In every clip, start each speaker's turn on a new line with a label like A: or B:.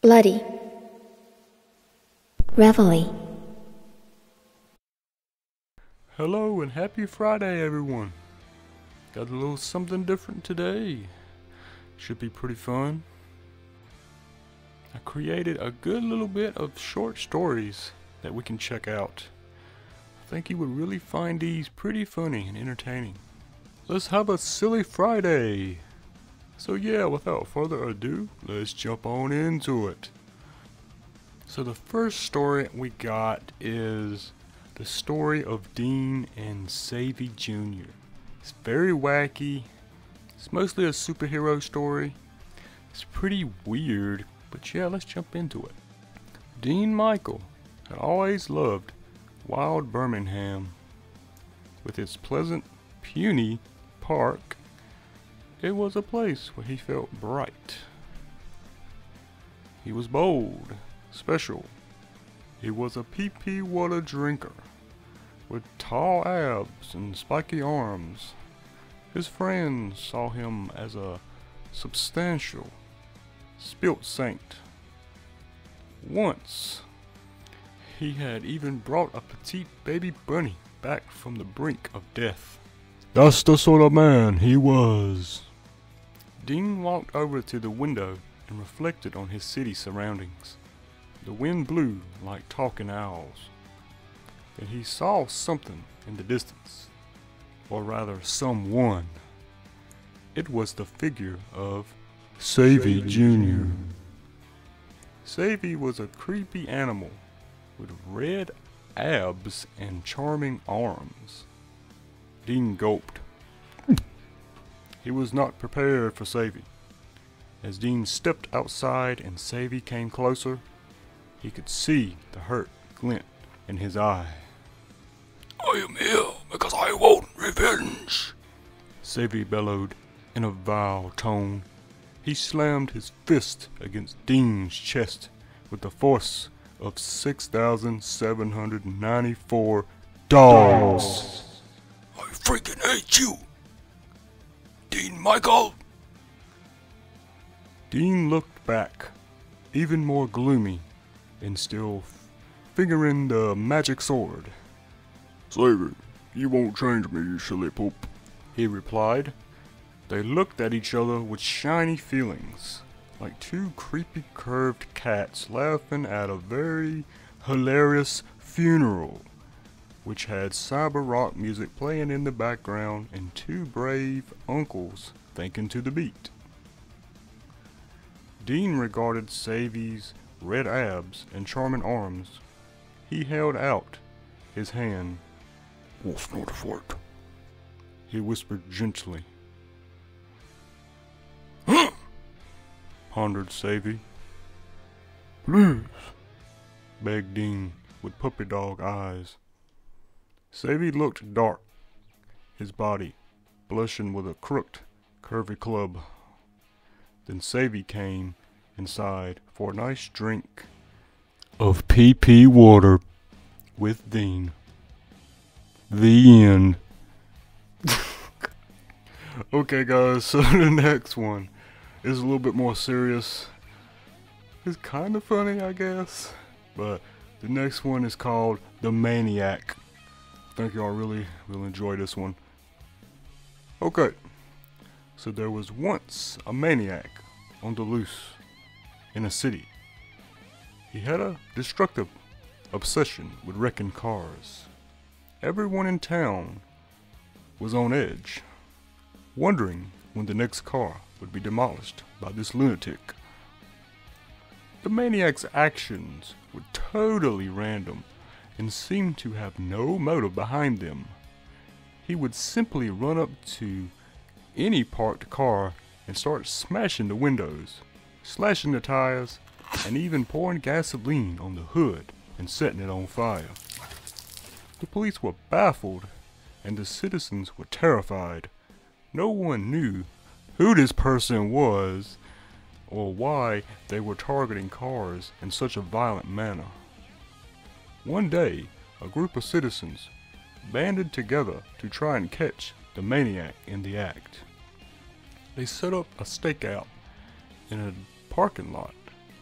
A: Bloody. Reveille.
B: Hello and happy Friday, everyone. Got a little something different today. Should be pretty fun. I created a good little bit of short stories that we can check out. I think you would really find these pretty funny and entertaining. Let's have a silly Friday. So yeah, without further ado, let's jump on into it. So the first story we got is the story of Dean and Savvy Jr. It's very wacky. It's mostly a superhero story. It's pretty weird, but yeah, let's jump into it. Dean Michael had always loved wild Birmingham. With its pleasant, puny park, it was a place where he felt bright. He was bold, special. He was a pee-pee water drinker with tall abs and spiky arms. His friends saw him as a substantial, spilt saint. Once, he had even brought a petite baby bunny back from the brink of death. That's the sort of man he was. Dean walked over to the window and reflected on his city surroundings. The wind blew like talking owls. Then he saw something in the distance, or rather someone. It was the figure of Savvy Jr. Savvy was a creepy animal with red abs and charming arms. Dean gulped. He was not prepared for Savvy. As Dean stepped outside and Savvy came closer, he could see the hurt glint in his eye. I am here because I want revenge, Savvy bellowed in a vile tone. He slammed his fist against Dean's chest with the force of 6,794 dogs. I freaking hate you, Dean Michael. Dean looked back, even more gloomy, and still fingering the magic sword. Savvy, you won't change me, you silly poop, he replied. They looked at each other with shiny feelings, like two creepy curved cats laughing at a very hilarious funeral, which had cyber rock music playing in the background and two brave uncles thinking to the beat. Dean regarded Savvy's red abs and charming arms. He held out his hand. Wolf not a fart, he whispered gently. Huh? Pondered Savvy. Please, begged Dean with puppy dog eyes. Savvy looked dark, his body blushing with a crooked, curvy club. Then Savvy came inside for a nice drink of pee-pee water with Dean. The end. Okay guys, so the next one is a little bit more serious. It's kind of funny, I guess, but the next one is called The Maniac. I think y'all really will enjoy this one. Okay, so there was once a maniac on the loose in a city. He had a destructive obsession with wrecking cars. Everyone in town was on edge, wondering when the next car would be demolished by this lunatic. The maniac's actions were totally random and seemed to have no motive behind them. He would simply run up to any parked car and start smashing the windows, slashing the tires, and even pouring gasoline on the hood and setting it on fire. The police were baffled, and the citizens were terrified. No one knew who this person was, or why they were targeting cars in such a violent manner. One day, a group of citizens banded together to try and catch the maniac in the act. They set up a stakeout in a parking lot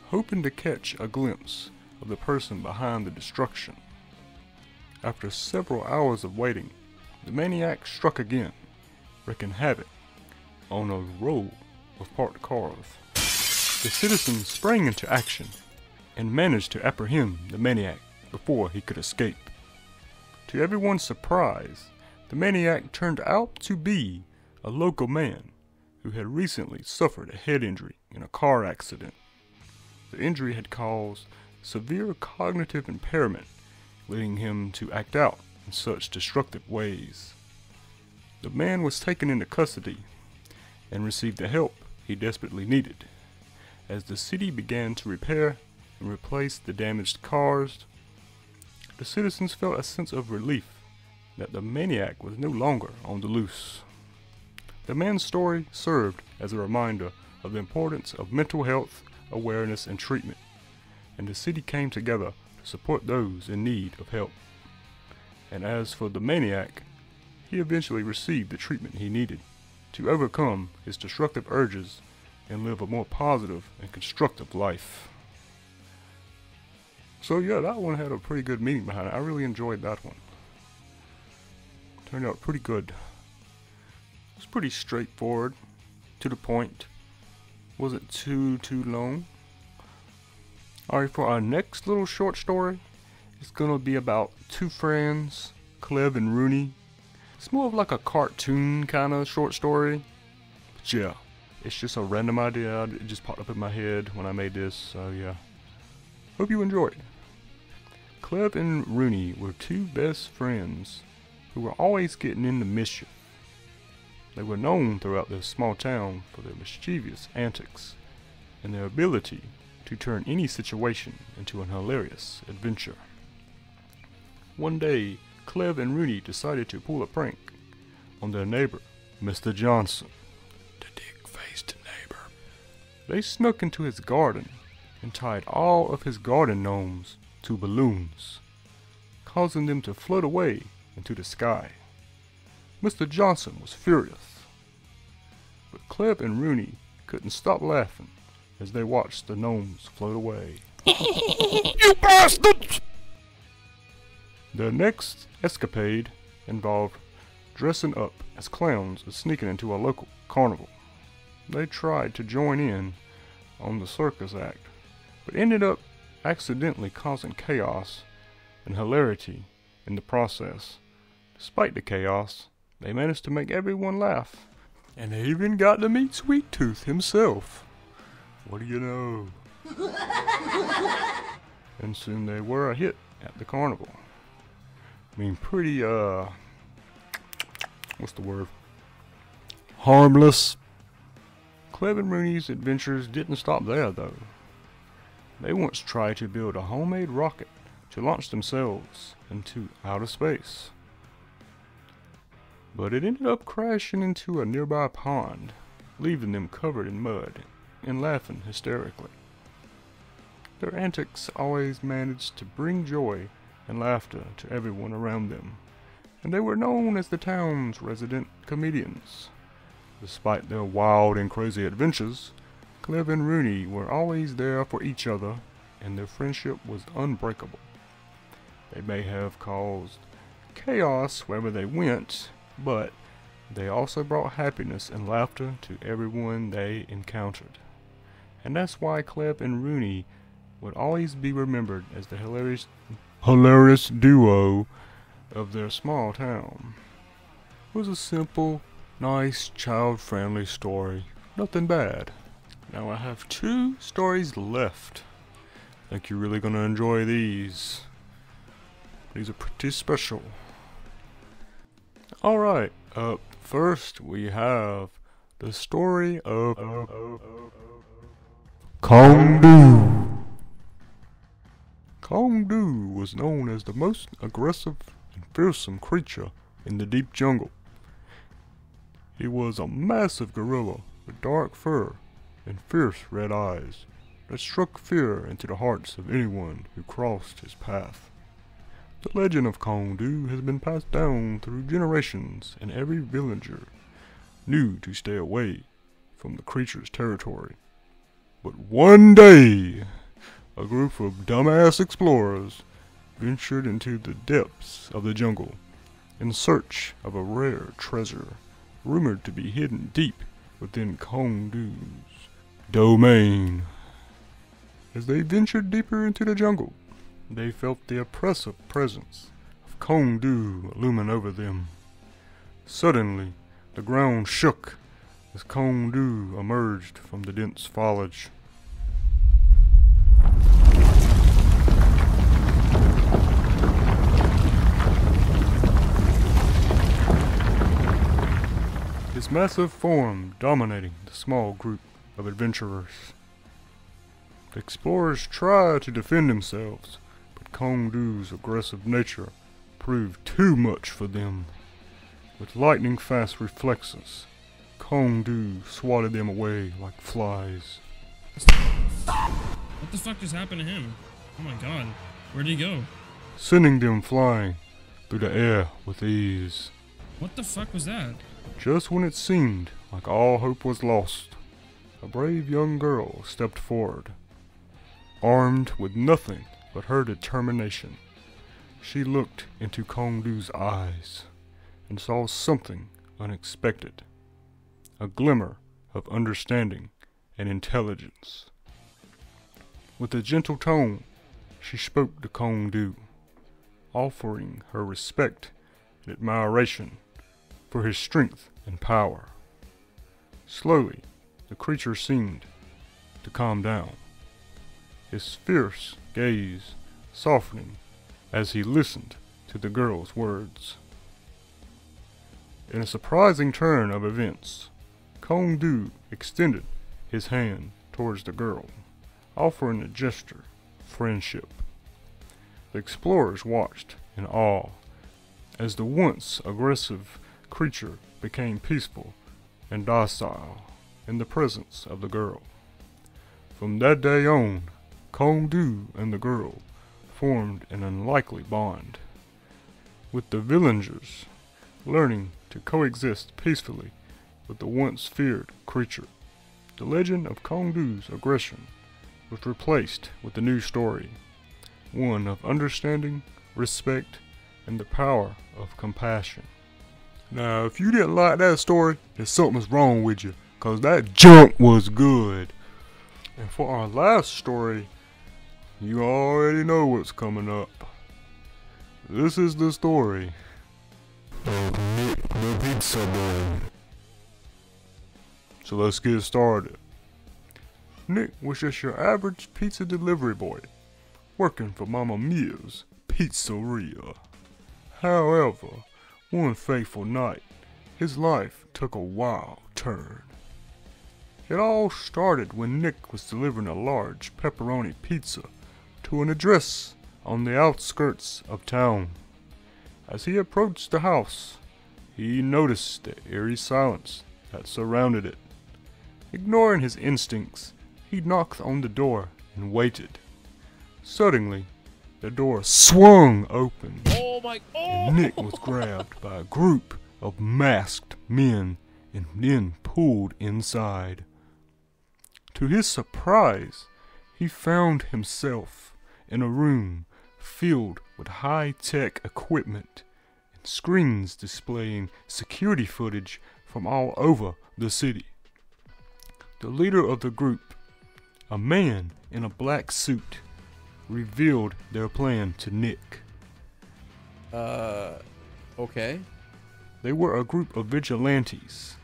B: hoping to catch a glimpse of the person behind the destruction. After several hours of waiting, the maniac struck again, wreaking havoc on a row of parked cars. The citizens sprang into action and managed to apprehend the maniac before he could escape. To everyone's surprise, the maniac turned out to be a local man who had recently suffered a head injury in a car accident. The injury had caused severe cognitive impairment, leading him to act out in such destructive ways. The man was taken into custody and received the help he desperately needed. As the city began to repair and replace the damaged cars, the citizens felt a sense of relief that the maniac was no longer on the loose. The man's story served as a reminder of the importance of mental health awareness and treatment, and the city came together to support those in need of help. And as for the maniac, he eventually received the treatment he needed to overcome his destructive urges and live a more positive and constructive life. So yeah, that one had a pretty good meaning behind it. I really enjoyed that one. Turned out pretty good. It's pretty straightforward, to the point. Wasn't too long. Alright, for our next little short story, it's gonna be about two friends, Cleve and Rooney. It's more of like a cartoon kind of short story. But yeah, it's just a random idea. It just popped up in my head when I made this, so yeah. Hope you enjoy it. Cleve and Rooney were two best friends who were always getting into mischief. They were known throughout this small town for their mischievous antics and their ability to turn any situation into an hilarious adventure. One day, Cleve and Rooney decided to pull a prank on their neighbor, Mr. Johnson, the dick-faced neighbor. They snuck into his garden and tied all of his garden gnomes to balloons, causing them to float away into the sky. Mr. Johnson was furious, but Cleve and Rooney couldn't stop laughing as they watched the gnomes float away. You bastards! Their next escapade involved dressing up as clowns and sneaking into a local carnival. They tried to join in on the circus act, but ended up accidentally causing chaos and hilarity in the process. Despite the chaos, they managed to make everyone laugh, and they even got to meet Sweet Tooth himself. What do you know? And soon they were a hit at the carnival. I mean, pretty, what's the word? Harmless. Cleve and Rooney's adventures didn't stop there, though. They once tried to build a homemade rocket to launch themselves into outer space, but it ended up crashing into a nearby pond, leaving them covered in mud and laughing hysterically. Their antics always managed to bring joy and laughter to everyone around them, and they were known as the town's resident comedians. Despite their wild and crazy adventures, Cleve and Rooney were always there for each other, and their friendship was unbreakable. They may have caused chaos wherever they went, but they also brought happiness and laughter to everyone they encountered. And that's why Cleve and Rooney would always be remembered as the hilarious duo of their small town. It was a simple, nice, child-friendly story. Nothing bad. Now I have two stories left. I think you're really gonna enjoy these. These are pretty special. Alright, up first we have the story of Kong-doo. Kong-doo was known as the most aggressive and fearsome creature in the deep jungle. He was a massive gorilla with dark fur and fierce red eyes that struck fear into the hearts of anyone who crossed his path. The legend of Kong-doo has been passed down through generations, and every villager knew to stay away from the creature's territory. But one day, a group of dumbass explorers ventured into the depths of the jungle in search of a rare treasure rumored to be hidden deep within Kongdu's domain. As they ventured deeper into the jungle, they felt the oppressive presence of Kongdu looming over them. Suddenly, the ground shook as Kongdu emerged from the dense foliage. His massive form dominating the small group of adventurers. The explorers tried to defend themselves, but Kongdu's aggressive nature proved too much for them. With lightning-fast reflexes, Kongdu swatted them away like flies.
A: What the fuck just happened to him? Oh my god, where'd he go?
B: Sending them flying through the air with ease.
A: What the fuck was that?
B: Just when it seemed like all hope was lost, a brave young girl stepped forward. Armed with nothing but her determination, she looked into Kongdu's eyes and saw something unexpected. A glimmer of understanding and intelligence. With a gentle tone, she spoke to Kongdu, offering her respect and admiration for his strength and power. Slowly, the creature seemed to calm down, his fierce gaze softening as he listened to the girl's words. In a surprising turn of events, Kongdu extended his hand towards the girl, offering a gesture of friendship. The explorers watched in awe as the once aggressive creature became peaceful and docile in the presence of the girl. From that day on, Kongdu and the girl formed an unlikely bond, with the villagers learning to coexist peacefully with the once feared creature. The legend of Kongdu's aggression was replaced with a new story, one of understanding, respect, and the power of compassion. Now, if you didn't like that story, then something's wrong with you, cause that junk was good. And for our last story, you already know what's coming up. This is the story of Nick the Pizza Boy. So let's get started. Nick was just your average pizza delivery boy, working for Mama Mia's pizzeria. However, one fateful night, his life took a wild turn. It all started when Nick was delivering a large pepperoni pizza to an address on the outskirts of town. As he approached the house, he noticed the eerie silence that surrounded it. Ignoring his instincts, he knocked on the door and waited. Suddenly, the door swung open, and Nick was grabbed by a group of masked men and then pulled inside. To his surprise, he found himself in a room filled with high-tech equipment and screens displaying security footage from all over the city. The leader of the group, a man in a black suit, revealed their plan to Nick.
C: Okay.
B: They were a group of vigilantes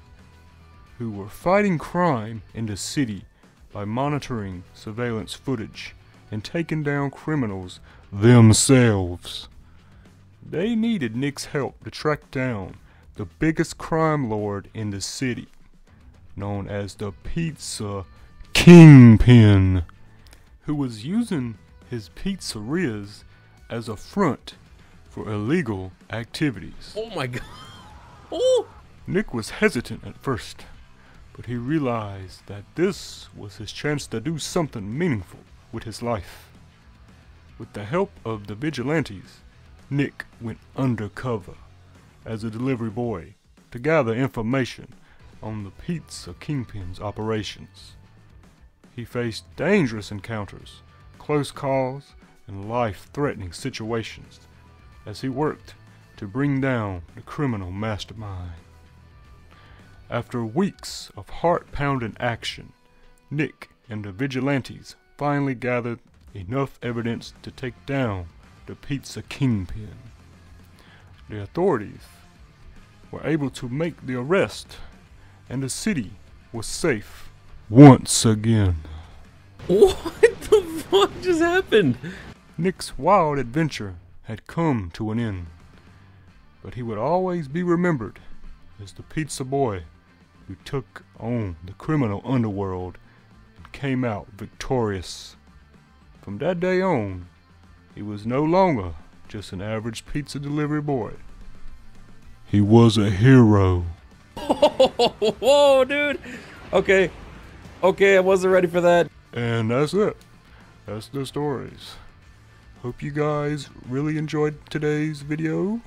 B: who were fighting crime in the city by monitoring surveillance footage and taking down criminals themselves. They needed Nick's help to track down the biggest crime lord in the city, known as the Pizza Kingpin, who was using his pizzerias as a front for illegal activities.
C: Oh my god. Oh!
B: Nick was hesitant at first, but he realized that this was his chance to do something meaningful with his life. With the help of the vigilantes, Nick went undercover as a delivery boy to gather information on the Pizza Kingpin's operations. He faced dangerous encounters, close calls and life-threatening situations as he worked to bring down the criminal mastermind. After weeks of heart-pounding action, Nick and the vigilantes finally gathered enough evidence to take down the pizza kingpin. The authorities were able to make the arrest, and the city was safe once again.
C: What the fuck just happened?
B: Nick's wild adventure had come to an end, but he would always be remembered as the pizza boy who took on the criminal underworld and came out victorious. From that day on, he was no longer just an average pizza delivery boy. He was a hero.
C: Whoa, dude. Okay, I wasn't ready for that.
B: And that's it. That's the stories. Hope you guys really enjoyed today's video.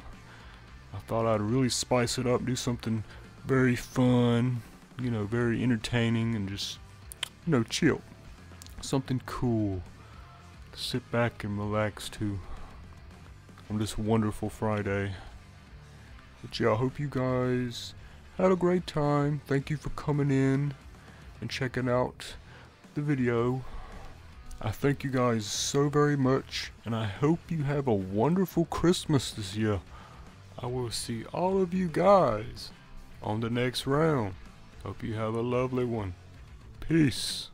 B: I thought I'd really spice it up, do something very fun, you know, very entertaining, and just, you know, chill. Something cool to sit back and relax to on this wonderful Friday. But yeah, I hope you guys had a great time. Thank you for coming in and checking out the video. I thank you guys so very much, and I hope you have a wonderful Christmas this year. I will see all of you guys on the next round. Hope you have a lovely one. Peace.